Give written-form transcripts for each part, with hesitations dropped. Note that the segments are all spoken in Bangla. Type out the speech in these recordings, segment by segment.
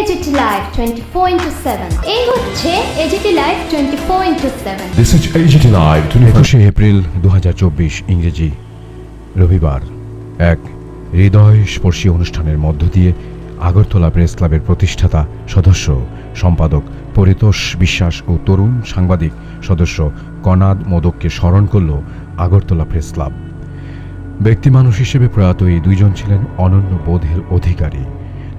AGT Live 24/7 এই হচ্ছে AGT Live 24/7 This is AGT Live 21 April 2024 ইংরেজি রবিবার এক হৃদয়স্পর্শী অনুষ্ঠানের মধ্য দিয়ে আগরতলা প্রেস ক্লাবের প্রতিষ্ঠাতা সদস্য সম্পাদক পরিতোষ বিশ্বাস ও তরুণ সাংবাদিক সদস্য কনাদ মোদককে স্মরণ করল আগরতলা প্রেস ক্লাব। ব্যক্তিমানুষ হিসেবে প্রয়াত এই দুইজন ছিলেন অনন্য বোধের অধিকারী।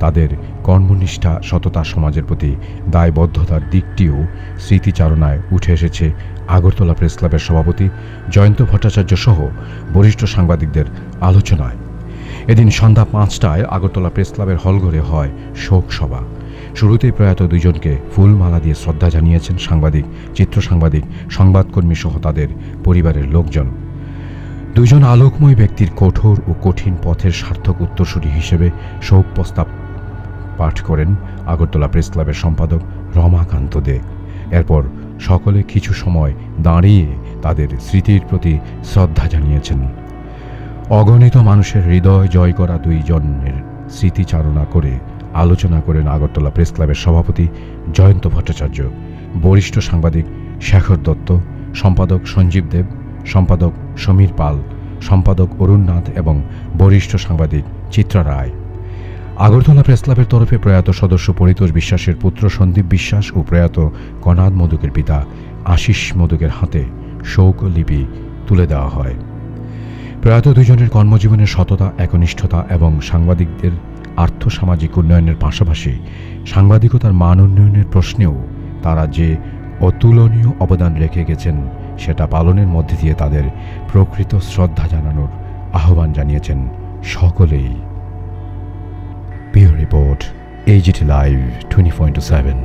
তাদের কর্মনিষ্ঠা, সততা, সমাজের প্রতি দায়বদ্ধতার দিকটিও স্মৃতিচারণায় উঠে এসেছে আগরতলা প্রেস ক্লাবের সভাপতি জয়ন্ত ভট্টাচার্য সহ বরিষ্ঠ সাংবাদিকদের আলোচনায়। এদিন সন্ধ্যা 5টায় আগরতলা প্রেস ক্লাবের হলঘরে হয় শোক সভা। শুরুতেই প্রয়াত দুইজনকে ফুলমালা দিয়ে শ্রদ্ধা জানিয়েছেন সাংবাদিক, চিত্র সাংবাদিক, সংবাদকর্মী সহ তাদের পরিবারের লোকজন। দুইজন আলোকময় ব্যক্তির কঠোর ও কঠিন পথের সার্থক উত্তরসূরি হিসেবে শোক প্রস্তাব পাঠ করেন আগরতলা প্রেস ক্লাবের সম্পাদক রমাকান্ত দে। এরপর সকলে কিছু সময় দাঁড়িয়ে তাদের স্মৃতির প্রতি শ্রদ্ধা জানিয়েছেন। অগণিত মানুষের হৃদয় জয় করা দুইজনের স্মৃতিচারণা করে আলোচনা করেন আগরতলা প্রেস ক্লাবের সভাপতি জয়ন্ত ভট্টাচার্য, বরিষ্ঠ সাংবাদিক শেখর দত্ত, সম্পাদক সঞ্জীব দেব, সম্পাদক সমীর পাল, সম্পাদক অরুণ নাথ এবং বরিষ্ঠ সাংবাদিক চিত্রা রায়। আগরতলা প্রেস ক্লাবের তরফে প্রয়াত সদস্য পরিতোষ বিশ্বাসের পুত্র সন্দীপ বিশ্বাস ও প্রয়াত কনাদ মোদকের পিতা আশিস মোদকের হাতে শোক লিপি তুলে দেওয়া হয়। প্রয়াত দুজনের কর্মজীবনের সততা, একনিষ্ঠতা এবং সাংবাদিকদের আর্থসামাজিক উন্নয়নের পাশাপাশি সাংবাদিকতার মান উন্নয়নের প্রশ্নেও তারা যে অতুলনীয় অবদান রেখে গেছেন সেটা পালনের মধ্যে দিয়ে তাদের প্রকৃত শ্রদ্ধা জানানোর আহ্বান জানিয়েছেন সকলেই। Bureau report, AGT Live 24/7।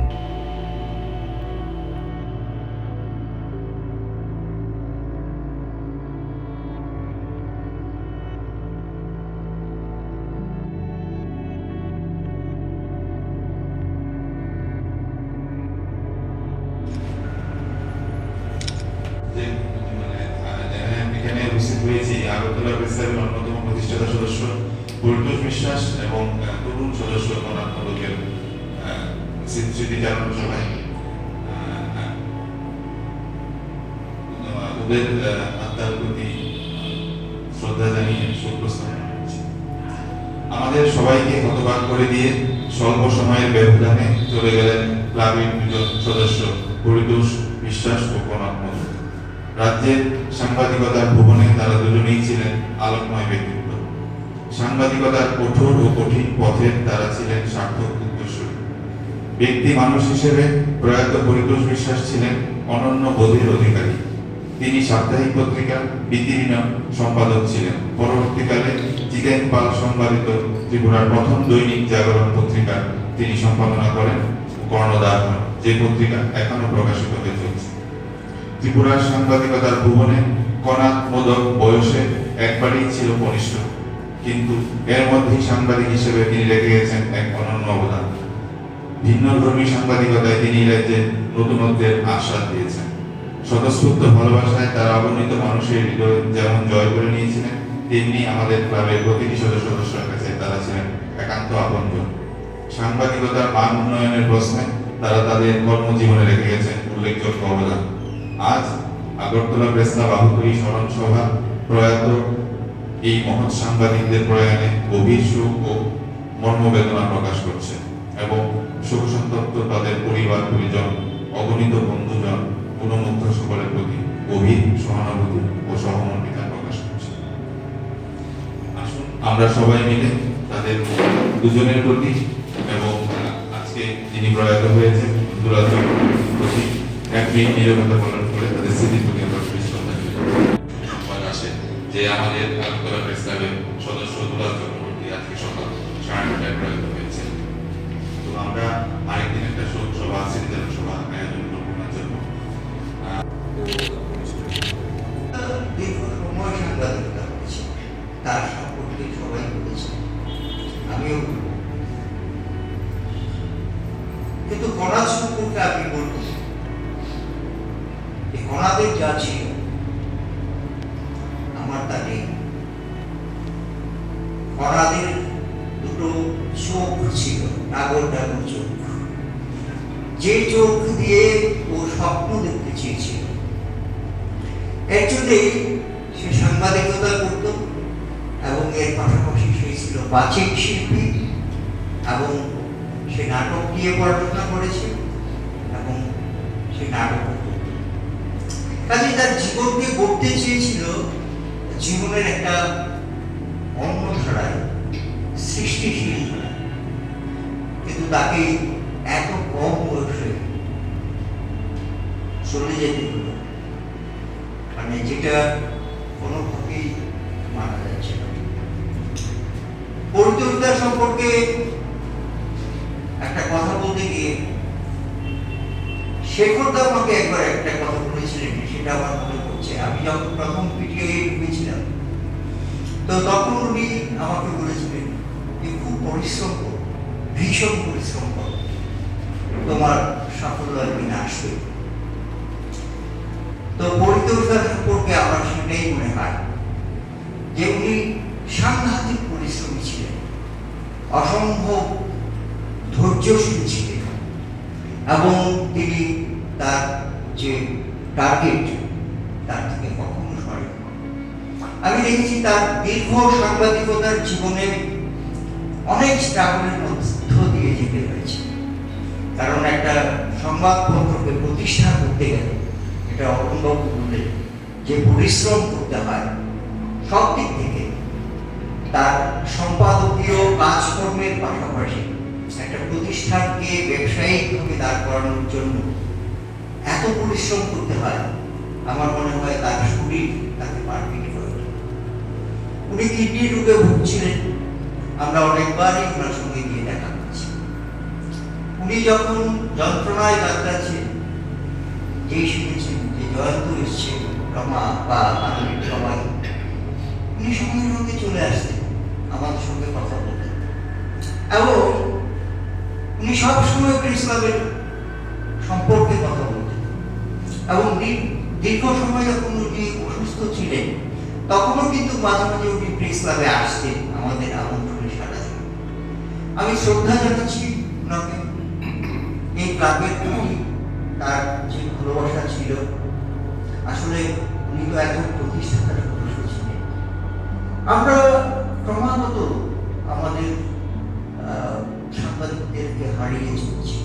Agartala press ক্লাবের অন্যতম প্রতিষ্ঠাতা সদস্য পরিতোষ বিশ্বাস এবং তরুণ সদস্য কনাদ মোদকের স্মৃতিচারণ সভায় ওদের আত্মার প্রতি শ্রদ্ধা জানিয়ে শোক প্রস্তাব আমাদের সবাইকে হতবাক করে দিয়ে স্বল্প সময়ের ব্যবধানে চলে গেলেন ক্লাবের দুজন সদস্য পরিতোষ বিশ্বাস ও কনাদ মোদক। রাজ্যের সাংবাদিকতার ভুবনে তারা দুজনেই ছিলেন আলোকময় ব্যক্তিত্ব। সাংবাদিকতার কঠোর ও কঠিন পথে তারা ছিলেন সার্থক উত্তরসূরি। ব্যক্তি মানুষ হিসেবে প্রয়াত পরিতোষ বিশ্বাস ছিলেন অনন্য বোধের অধিকারী। তিনি সাপ্তাহিক পত্রিকা বিতিরিণা সম্পাদক ছিলেন। পরবর্তীকালে জিতেন পাল সম্পাদিত ত্রিপুরার প্রথম দৈনিক জাগরণ পত্রিকা তিনি সম্পাদনা করেন কর্ণধার হন, যে পত্রিকা এখনো প্রকাশিত হয়ে চলছে। ত্রিপুরার সাংবাদিকতার ভুবনে কনাদ মোদক বয়সে একবারই ছিল কনিষ্ঠ, কিন্তু এর মধ্যেই সাংবাদিক হিসেবে তিনি রেখে গেছেন এক অনন্য অবদান। ভিন্নধর্মী সাংবাদিকতায় তিনি রাজ্যে নতুনত্বের আশ্বাস দিয়েছেন। স্বতঃস্ফূর্ত ভালোবাসায় তারা অগণিত মানুষের হৃদয় যেমন জয় করে নিয়েছিলেন, তেমনি আমাদের ক্লাবের প্রতিটি সদস্যের কাছে তারা ছিলেন একান্ত আপনজন। সাংবাদিকতার মান উন্নয়নের প্রশ্নে তারা তাদের কর্মজীবনে রেখে গেছেন উল্লেখযোগ্য অবদান। আজ আগরতলা প্রেস ক্লাব আহত এই স্মরণ সভা প্রয়াত এই মহৎ সাংবাদিকদের প্রয়াণে গভীর শোক ও মর্মবেদনা প্রকাশ করছে এবং শোকসন্তপ্ত তাদের পরিবার, পরিজন, অগণিত বন্ধুজন, গুণমুগ্ধ সকলের প্রতি গভীর সহানুভূতি ও সহমর্মিতা প্রকাশ করছে। আসুন আমরা সবাই মিলে তাদের দুজনের প্রতি এবং আজকে যিনি প্রয়াত হয়েছে দুরাচার প্রতি এক মিনিট নীরবতা পালন করে তাদের স্মৃতির প্রতি আমরা শ্রদ্ধা সংবাদ আসে যে আমাদের আগরতলা প্রেস ক্লাবের সদস্য দুলাল চক্রবর্তী আজকে সকাল 9:30টায় প্রয়াত হয়েছে। তো আমরা আরেকদিন একটা শোক সভা, স্মৃতিচারণ সভা আয়োজন করবো না জন্য দীর্ঘ সময় সাংবাদিকতা করেছি, তার সম্পর্কে সবাই বলেছে, আমিও বলব। কিন্তু কনাদ সম্পর্কে আমি বলব কনাদের যা ছিল আমার তা নেই। কনাদের দুটো চোখ ছিল, ডাগর ডাগর চোখ। যে চোখ দিয়ে ও স্বপ্ন দেখতে চেয়েছিল। এর জন্যই সে সাংবাদিকতা করত এবং এর পাশাপাশি সে ছিল বাচিক শিল্পী এবং সে নাটক নিয়ে পড়াশোনা করেছে এবং সে নাটক করত। কাজে তার জীবনকে গড়তে চেয়েছিল জীবনের একটা অন্য ধারায়, সৃষ্টিশীল ধারায়। কিন্তু তাকে এত কম বয়সে চলে যেতে হলো, মানে যেটা কোনোভাবেই মানা যাচ্ছে না। পরিচর্যা সম্পর্কে একটা কথা বলতে গিয়ে শেখরদা আমাকে একবার একটা কথা বলেছিলেন, সেটা আমার মনে পড়ছে। আমি যখন প্রথম পিটিআই ঢুকেছিলাম, তো তখন উনি আমাকে বলেছিলেন যে খুব পরিশ্রম করো, ভীষণ পরিশ্রম করো, তোমার সাফল্য একদিন আসবে। তো পরিচর্যা সম্পর্কে আমার সেটাই মনে হয় যে উনি সাংঘাতিক পরিশ্রমী ছিলেন, অসম্ভব ধৈর্যশীল ছিলেন এবং তিনি তার যে টার্গেট তার থেকে কখনো সরেন। আমি দেখেছি তার দীর্ঘ সাংবাদিকতার জীবনে অনেক স্ট্রাগলের মধ্য দিয়ে যেতে হয়েছে, কারণ একটা সংবাদপত্রকে প্রতিষ্ঠা করতে গেলে, এটা অরুণবাবু বললেন যে পরিশ্রম করতে হয় সব দিক থেকে। তার সম্পাদকীয় কাজকর্মের পাশাপাশি একটা প্রতিষ্ঠানকে ব্যবসায়িকভাবে দাঁড় করানোর জন্য এত পরিশ্রম করতে হয়। আমার মনে হয় তার শরীর তাকে পারমিট করে। উনি কিডনি রোগে ভুগছিলেন, আমরা অনেকবারই ওনার সঙ্গে গিয়ে দেখা করছি। উনি যখন যন্ত্রণায় যাত্রাচ্ছেন, যেই শুনেছেন যে জয়ন্ত এসছে, রমা বা আনন্দ সবাই, উনি সঙ্গে সঙ্গে চলে আসতেন আমাদের সঙ্গে কথা বলতেন এবং উনি সবসময় প্রেস ক্লাবের সম্পর্কে কথা বলতেন এবং দীর্ঘ সময় যখন উনি অসুস্থ ছিলেন, তখনও কিন্তু মাঝে মাঝে উনি প্রেস ক্লাবে আসতেন আমাদের আমন্ত্রণে সাড়া দিয়ে। আমি শ্রদ্ধা জানাচ্ছি ওনাকে। এই ক্লাবের প্রতি তার যে ভালোবাসা ছিল, আসলে উনি তো একজন প্রতিষ্ঠাতার সদস্য ছিলেন। আমরা ক্রমাগত আমাদের সাংবাদিকদেরকে হারিয়ে চলছি।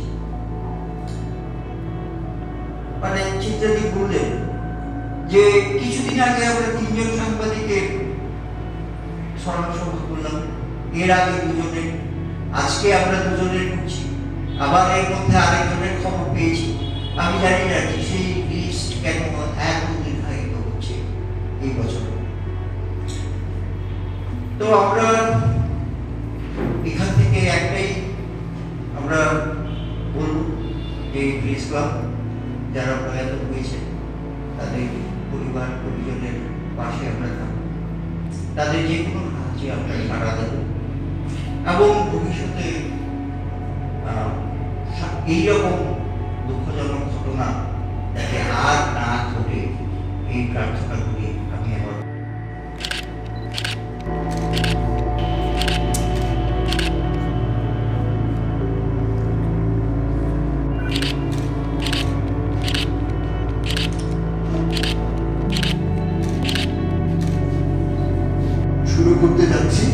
মানে চিত্রাদি বললেন যে কিছুদিন আগে আমরা 3 জন সাংবাদিকের স্মরণ সভা করলাম, এর আগে 2 জনের, আজকে আমরা 2 জনের ঢুকছি, আবার এর মধ্যে আরেকজনের খবর পেয়েছি। আমি জানি না যে সেই লিস্ট কেন এত দীর্ঘায়িত হচ্ছে এই বছর। তো আমরা এখান থেকে একটাই আমরা বলব যে প্রেস ক্লাব যারা প্রয়াত হয়েছে তাদের পরিবার পরিজনের পাশে আমরা থাকব, তাদের যে কোনো সাহায্যে আমরা সাড়া দেব এবং ভবিষ্যতে এইরকম দুঃখজনক ঘটনা যাতে আর না ঘটে এই প্রার্থনা করি আমি আমার। শুরু করতে যাচ্ছি